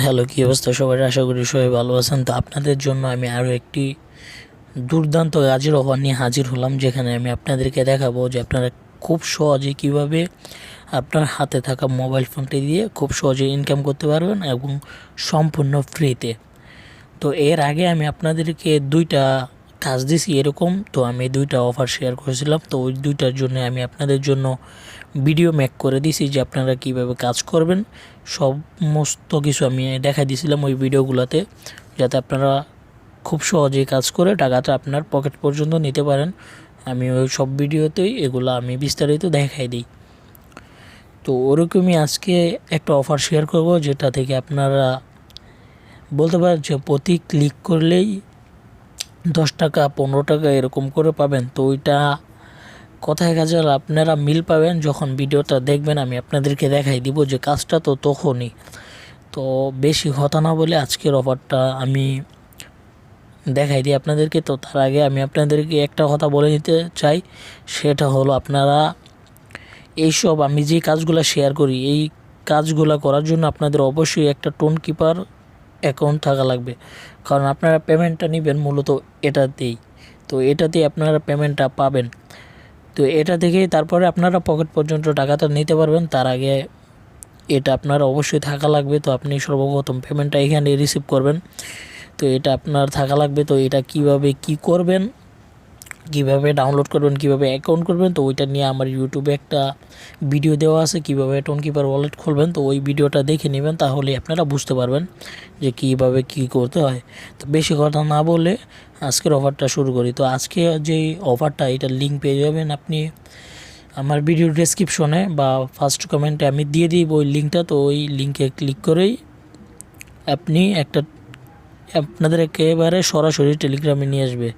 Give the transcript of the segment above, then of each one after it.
Hello, কী অবস্থা সবার? আশা করি সবাই ভালো আছেন। তো আপনাদের জন্য আমি আরও একটি দুর্দান্ত কাজের অফার নিয়ে হাজির হলাম, যেখানে আমি আপনাদেরকে দেখাবো যে আপনারা খুব সহজে কিভাবে আপনার হাতে থাকা মোবাইল ফোনটি দিয়ে খুব সহজে ইনকাম করতে পারবেন এবং সম্পূর্ণ ফ্রিতে। তো এর আগে আমি আপনাদেরকে দুইটা কাজ দিছি এরকম, তো আমি দুইটা অফার শেয়ার করেছিলাম। তো ওই দুইটার জন্য আমি আপনাদের জন্য ভিডিও মেক করে দিছি যে আপনারা কিভাবে কাজ করবেন, সমস্ত কিছু আমি দেখা দিয়েছিলাম ওই ভিডিওগুলোতে, যাতে আপনারা খুব সহজেই কাজ করে টাকাটা আপনার পকেট পর্যন্ত নিতে পারেন। আমি ওই সব ভিডিওতেই এগুলো আমি বিস্তারিত দেখাই দিই। তো ওরকমই আজকে একটা অফার শেয়ার করব, যেটা থেকে আপনারা বলতে পারেন যে প্রতি ক্লিক করলেই 10 টাকা 15 টাকা এরকম করে পাবেন। তো ওইটা কোথায় কাজে আপনারা মিল পাবেন যখন ভিডিওটা দেখবেন। আমি আপনাদেরকে দেখাই দিব যে কাজটা তো তখনই। তো বেশি কথা না বলে আজকের অফারটা আমি দেখাই দিই আপনাদেরকে। তো তার আগে আমি আপনাদেরকে একটা কথা বলে নিতে চাই, সেটা হলো আপনারা এইসব আমি যে কাজগুলো শেয়ার করি, এই কাজগুলো করার জন্য আপনাদের অবশ্যই একটা টোন কিপার অ্যাকাউন্ট থাকা লাগবে, কারণ আপনারা পেমেন্টটা নেবেন মূলত এটাতেই। তো এটাতেই আপনারা পেমেন্টটা পাবেন। তো এটা থেকেই তারপরে আপনারা পকেট পর্যন্ত টাকাটা নিতে পারবেন। তার আগে এটা আপনার অবশ্যই থাকা লাগবে। তো আপনি সর্বপ্রথম পেমেন্টটা এখানে রিসিভ করবেন, তো এটা আপনার থাকা লাগবে। তো এটা কিভাবে কি করবেন, কিভাবে ডাউনলোড করবেন, কিভাবে অ্যাকাউন্ট করবেন, তো ওইটা নিয়ে আমার ইউটিউবে একটা ভিডিও দেওয়া আছে, কিভাবে টোন কিপার ওয়ালেট খুলবেন। তো ওই ভিডিওটা দেখে নেবেন, তাহলে আপনারা বুঝতে পারবেন যে কিভাবে কি করতে হয়। তো বেশি কথা না বলে আজকের অফারটা শুরু করি। তো আজকে যে অফারটা, এটার লিঙ্ক পেয়ে যাবেন আপনি আমার ভিডিও ডেসক্রিপশনে বা ফার্স্ট কমেন্টে আমি দিয়ে দিই ওই লিঙ্কটা। তো ওই লিঙ্কে ক্লিক করেই আপনি আপনাদের একেবারে সরাসরি টেলিগ্রামে নিয়ে আসবে।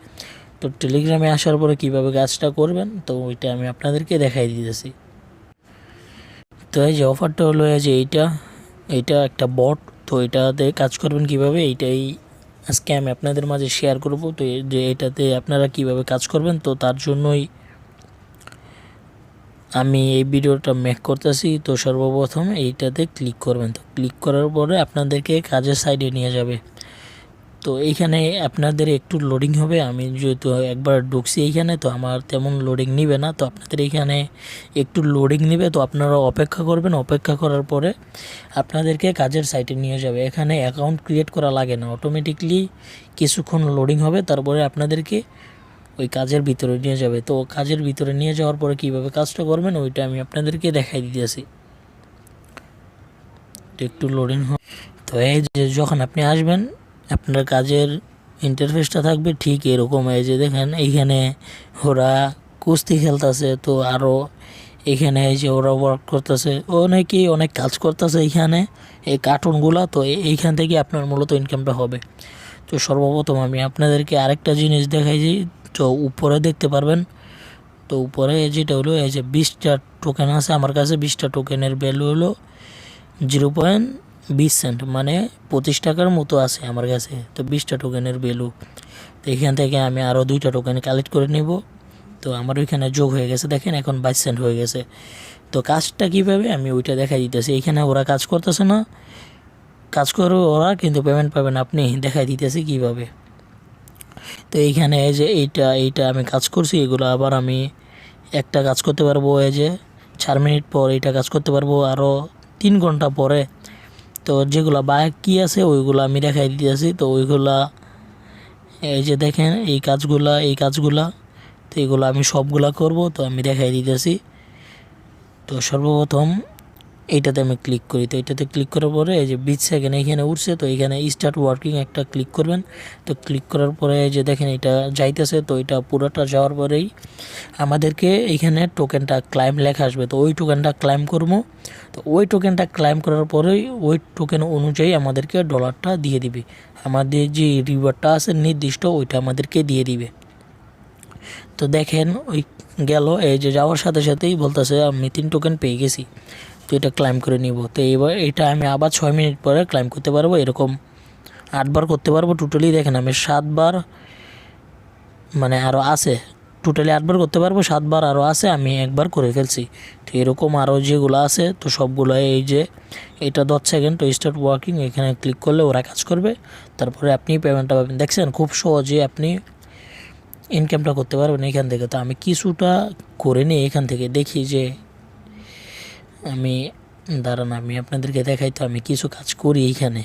তো টেলিগ্রামে আসার পরে কিভাবে কাজটা করবেন, তো ওইটা আমি আপনাদেরকে দেখাই দিতেছি। তো এই যে অফারটা হলো এই যে এইটা একটা বট। তো এটাতে কাজ করবেন কিভাবে, এইটাই আজকে আমি আপনাদের মাঝে শেয়ার করব। তো যে এটাতে আপনারা কিভাবে কাজ করবেন, তো তার জন্যই আমি এই ভিডিওটা মেক করতেছি। তো সর্বপ্রথম এইটাতে ক্লিক করবেন। তো ক্লিক করার পরে আপনাদেরকে কাজের সাইডে নিয়ে যাবে। তো এইখানে আপনাদের একটু লোডিং হবে। আমি যেহেতু একবার ঢুকছি এইখানে, তো আমার তেমন লোডিং নিবে না। তো আপনাদের এইখানে একটু লোডিং নেবে, তো আপনারা অপেক্ষা করবেন। অপেক্ষা করার পরে আপনাদেরকে কাজের সাইটে নিয়ে যাবে। এখানে অ্যাকাউন্ট ক্রিয়েট করা লাগে না, অটোমেটিকলি কিছুক্ষণ লোডিং হবে, তারপরে আপনাদেরকে ওই কাজের ভিতরে নিয়ে যাবে। তো কাজের ভিতরে নিয়ে যাওয়ার পরে কীভাবে কাজটা করবেন ওইটা আমি আপনাদেরকে দেখাই দিতেছি। একটু লোডিং হবে। তো এই যে যখন আপনি আসবেন, আপনার কাজের ইন্টারফেসটা থাকবে ঠিক এরকম। এই যে দেখেন এইখানে ওরা কুস্তি খেলতেছে, তো আরও এখানে এই যে ওরা ওয়ার্ক করতেছে, অনেকেই অনেক কাজ করতেছে এইখানে এই কার্টুনগুলো। তো এইখান থেকে আপনার মূলত ইনকামটা হবে। তো সর্বপ্রথম আমি আপনাদেরকে আরেকটা জিনিস দেখাই যে, তো উপরে দেখতে পারবেন। তো উপরে যেটা হলো এই যে 20টা টোকেন আছে আমার কাছে। 20টা টোকেনের ভ্যালু হলো 0.20 সেন্ট, মানে 25 টাকার মতো আছে আমার কাছে। তো 20টা টোকেনের ভ্যালু। তো এখান থেকে আমি আরও 2টা টোকেন কালেক্ট করে নেব। তো আমার ওইখানে যোগ হয়ে গেছে, দেখেন এখন 22 সেন্ট হয়ে গেছে। তো কাজটা কীভাবে আমি ওইটা দেখাই দিতেছি। এখানে ওরা কাজ করতেছে না, কাজ করবে ওরা, কিন্তু পেমেন্ট পাবেন আপনি। দেখাই দিতেছি কীভাবে। তো এইখানে এই যে এইটা আমি কাজ করছি, এগুলো আবার আমি একটা কাজ করতে পারবো এই যে 4 মিনিট পর, এইটা কাজ করতে পারবো আরও 3 ঘন্টা পরে। তো যেগুলো বাকি আছে ওইগুলো আমি দেখাই দিতেছি। তো ওইগুলা এই যে দেখেন এই কাজগুলা, তো এগুলো আমি সবগুলা করব। তো আমি দেখাই দিতেছি। তো সর্বপ্রথম এইটাতে আমি ক্লিক করি। তো এটাতে ক্লিক করার পরে এই যে 20 সেকেন্ড এইখানে উঠছে, তো এখানে স্টার্ট ওয়ার্কিং একটা ক্লিক করবেন। তো ক্লিক করার পরে এই যে দেখেন এটা যাইতেছে। তো এটা পুরোটা যাওয়ার পরেই আমাদেরকে এইখানে টোকেনটা ক্লাইম লেখা আসবে। তো ওই টোকেনটা ক্লাইম করবো। তো ওই টোকেনটা ক্লাইম করার পরেই ওই টোকেন অনুযায়ী আমাদেরকে ডলারটা দিয়ে দিবে। আমাদের যে রিওয়ার্ডটা আছে নির্দিষ্ট, ওইটা আমাদেরকে দিয়ে দিবে। তো দেখেন ওই গেল, এই যে যাওয়ার সাথে সাথেই বলতেছে আমি 3 টোকেন পেয়ে গেছি। তো এটা ক্লাইম করে নিব। তো এবার এটা আমি আবার 6 মিনিট পরে ক্লাইম করতে পারবো। এরকম 8 বার করতে পারবো টোটালি। দেখেন আমি 7 বার, মানে আরও আছে টোটালি 8বার করতে পারবো, 7বার আরও আছে, আমি একবার করে ফেলছি। তো এরকম আরও যেগুলো আছে তো সবগুলো এই যে এটা 10 সেকেন্ড তো স্টার্ট ওয়ার্কিং, এখানে ক্লিক করলে ওরা কাজ করবে, তারপরে আপনি পেমেন্টটা পাবেন। দেখছেন খুব সহজে আপনি ইনকামটা করতে পারবেন এখান থেকে। তো আমি কিছুটা করে নিই এখান থেকে, দেখি যে আমি দাঁড়ান আমি আপনাদেরকে দেখাই। তো আমি কিছু কাজ করি এইখানে,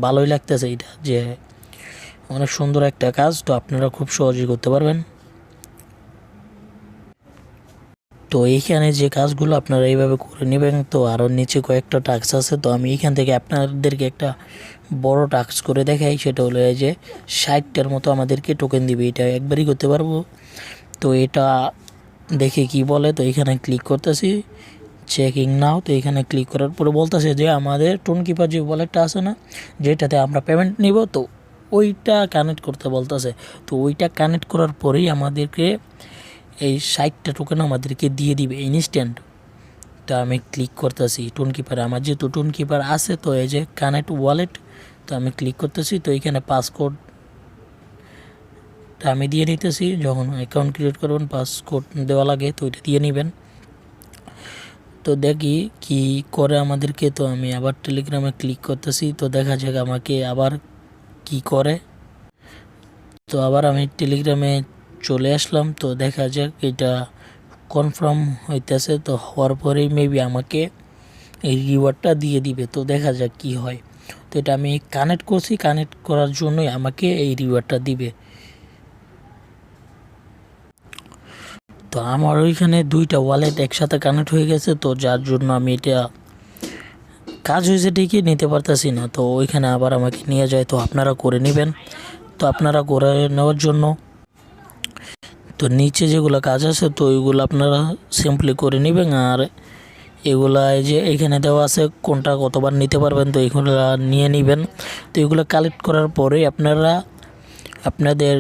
ভালোই লাগতেছে এটা, যে অনেক সুন্দর একটা কাজ, তো আপনারা খুব সহজেই করতে পারবেন। তো এইখানে যে কাজগুলো আপনারা এইভাবে করে নেবেন। তো আরও নিচে কয়েকটা টাস্ক আছে, তো আমি এইখান থেকে আপনাদেরকে একটা বড় টাস্ক করে দেখাই। সেটা হলো এই যে 60টার মতো আমাদেরকে টোকেন দিবে, এটা একবারই করতে পারবো। তো এটা দেখে কি বলে, তো এখানে ক্লিক করতেছি চেকিং নাও। তো এখানে ক্লিক করার পরে বলতেছে যে আমাদের টোনকিপার যে ওয়ালেটটা আছে না, যেটাতে আমরা পেমেন্ট নিব, তো ওইটা কানেক্ট করতে বলতেছে। তো ওইটা কানেক্ট করার পরেই আমাদেরকে এই 60টা টোকেন আমাদেরকে দিয়ে দিবে ইনস্ট্যান্ট। তো আমি ক্লিক করতেছি টোনকিপারে, আমার যেহেতু টোনকিপার আছে, তো এই যে কানেক্ট ওয়ালেট, তো আমি ক্লিক করতেছি। তো এখানে পাসকোডটা আমি দিয়ে নিতেছি, যখন অ্যাকাউন্ট ক্রিয়েট করবেন পাসকোড দেওয়া লাগে, তো ওইটা দিয়ে নেবেন। তো দেখি কি করে আমাদেরকে। তো আমি আবার টেলিগ্রামে ক্লিক করতেছি, তো দেখা যাক আমাকে আবার কি করে। তো আবার আমি টেলিগ্রামে চলে আসলাম, তো দেখা যাক এটা কনফার্ম হইতেছে। তো হওয়ার পরেই মেবি আমাকে এই রিওয়ার্ডটা দিয়ে দিবে, তো দেখা যাক কি হয়। তো এটা আমি কানেক্ট করছি, কানেক্ট করার জন্যই আমাকে এই রিওয়ার্ডটা দিবে। তো আমার ওইখানে 2টা ওয়ালেট একসাথে কানেক্ট হয়ে গেছে, তো যার জন্য আমি এটা কাজ হয়েছে ঠিকই নিতে পারতেছি না। তো ওইখানে আবার আমাকে নিয়ে যায়, তো আপনারা করে নেবেন। তো আপনারা করে নেওয়ার জন্য তো নিচে যেগুলো কাজ আছে, তো ওইগুলো আপনারা সিম্পলি করে নেবেন। আর এগুলা এই যে এখানে দেওয়া আছে কোনটা কতবার নিতে পারবেন, তো এগুলো নিয়ে নেবেন। তো এগুলো কালেক্ট করার পরে আপনারা আপনাদের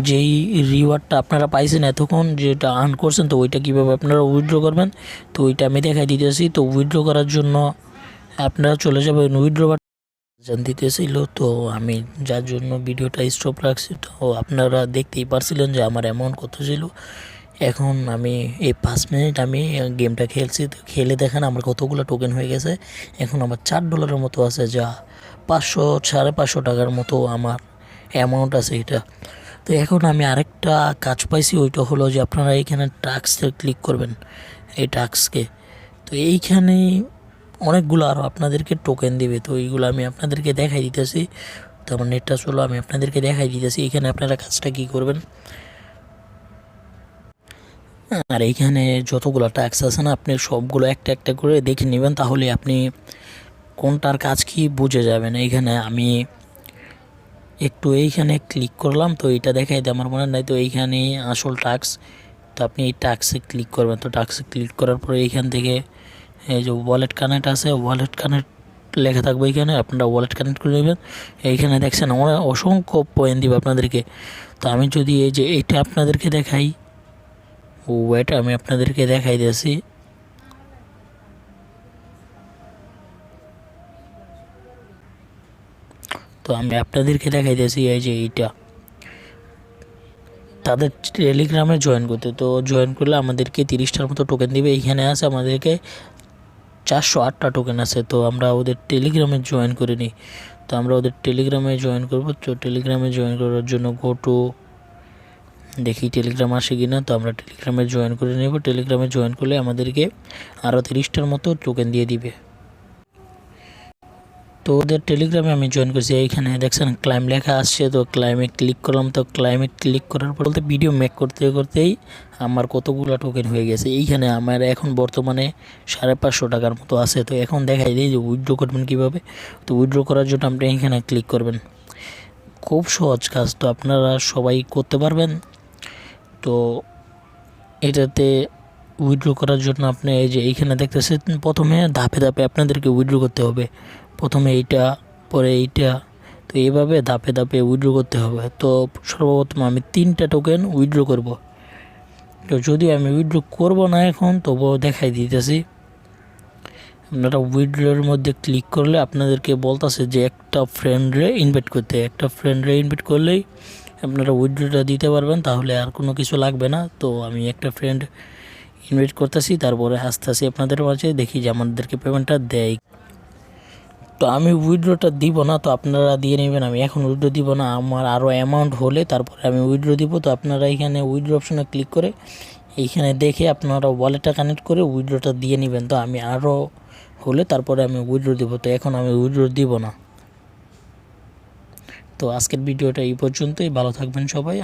যেই রিওয়ার্ডটা আপনারা পাইছেন এতক্ষণ যেটা আর্ন করছেন, তো ওইটা কীভাবে আপনারা উইথড্র করবেন, তো ওইটা আমি দেখাই দিতেছি। তো উইথড্র করার জন্য আপনারা চলে যাবেন উইথড্র বাটন দিতেছিল, তো আমি যার জন্য ভিডিওটা স্টপ রাখছি। তো আপনারা দেখতেই পারছিলেন যে আমার অ্যামাউন্ট কত ছিল। এখন আমি এই 5 মিনিট আমি গেমটা খেলছি, তো খেলে দেখেন আমার কতগুলো টোকেন হয়ে গেছে। এখন আমার $4 মতো আছে, যা 500-550 টাকার মতো আমার অ্যামাউন্ট আছে এটা। তো এখন আমি আরেকটা কাজ পাইছি, ওইটা হলো যে আপনারা এইখানে টাস্কে ক্লিক করবেন, এই টাস্কে। তো এইখানে অনেকগুলো আরও আপনাদেরকে টোকেন দিবে, তো এইগুলো আমি আপনাদেরকে দেখাই দিতেছি। তো আমার নেটটা চলো, আমি আপনাদেরকে দেখাই দিতেছি। এখানে আপনারা কাজটা কী করবেন, আর এইখানে যতগুলো টাস্ক আছে না, আপনি সবগুলো একটা একটা করে দেখে নেবেন, তাহলে আপনি কোনটার কাজ কি বুঝে যাবেন। এইখানে আমি একটু এইখানে ক্লিক করলাম, তো এইটা দেখাই দেয় আমার মনে নাই। তো এইখানে আসল টাস্ক, তো আপনি এই টাস্কে ক্লিক করবেন। তো টাস্কে ক্লিক করার পরে এইখান থেকে এই যে ওয়ালেট কানেক্ট আছে, ওয়ালেট কানেক্ট লেখা থাকবে এইখানে, আপনারা ওয়ালেট কানেক্ট করে নেবেন। এইখানে দেখছেন আমরা অসংখ্য পয়েন্ট দিব আপনাদেরকে। তো আমি যদি এই যে এইটা আপনাদেরকে দেখাই, ওয়েট আমি আপনাদেরকে দেখাই দিয়েছি। তো আমি আপনাদেরকে দেখাই দিয়েছি এই যে এইটা তাদের টেলিগ্রামে জয়েন করতে। তো জয়েন করলে আমাদেরকে 30টার মতো টোকেন দিবে। এইখানে আছে আমাদেরকে 408টা টোকেন আছে। তো আমরা ওদের টেলিগ্রামে জয়েন করে নিই। তো আমরা ওদের টেলিগ্রামে জয়েন করব। তো টেলিগ্রামে জয়েন করার জন্য গো টু, দেখি টেলিগ্রাম আসে কি না। তো আমরা টেলিগ্রামে জয়েন করে নেব। টেলিগ্রামে জয়েন করলে আমাদেরকে আরও 30টার মতো টোকেন দিয়ে দিবে। তো ওদের টেলিগ্রামে আমি জয়েন করছি। এইখানে দেখছেন ক্লাইম লেখা আসছে, তো ক্লাইমে ক্লিক করলাম। তো ক্লাইমে ক্লিক করার পর বলতে ভিডিও মেক করতে করতেই আমার কতগুলো টোকেন হয়ে গেছে। এইখানে আমার এখন বর্তমানে 550 টাকার মতো আছে। তো এখন দেখাই দিই যে উইথড্র করবেন কীভাবে। তো উইথড্র করার জন্য আপনি এখানে ক্লিক করবেন, খুব সহজ কাজ, তো আপনারা সবাই করতে পারবেন। তো এটাতে উইথড্র করার জন্য আপনি এই যে এইখানে দেখতেছেন প্রথমে ধাপে ধাপে আপনাদেরকে উইথড্র করতে হবে। প্রথমে এইটা, পরে এইটা, তো এইভাবে ধাপে ধাপে উইথড্র করতে হবে। তো সর্বপ্রথম আমি 3টা টোকেন উইথড্র করব। তো যদি আমি উইথড্র করব না এখন, তবুও দেখাই দিতেছি। আপনারা উইথড্রোর মধ্যে ক্লিক করলে আপনাদেরকে বলতেছে যে একটা ফ্রেন্ডরে ইনভাইট করতে, একটা ফ্রেন্ডরে ইনভাইট করলেই আপনারা উইথড্রটা দিতে পারবেন, তাহলে আর কোনো কিছু লাগবে না। তো আমি একটা ফ্রেন্ড ইনভাইট করতেছি, তারপরে আসতেছি আপনাদের মাঝে, দেখি যে আমাদেরকে পেমেন্টটা দেয়। তো আমি উইথড্রটা দিব না, তো আপনারা দিয়ে নেবেন। আমি এখন উইথড্র দিব না, আমার আরও অ্যামাউন্ট হলে তারপরে আমি উইথড্র দিব। তো আপনারা এখানে উইথড্র অপশনে ক্লিক করে এইখানে দেখে আপনারা ওয়ালেটটা কানেক্ট করে উইথড্রটা দিয়ে নেবেন। তো আমি আরও হলে তারপরে আমি উইথড্র দিব, তো এখন আমি উইথড্র দিব না। তো আজকের ভিডিওটা এই পর্যন্তই, ভালো থাকবেন সবাই।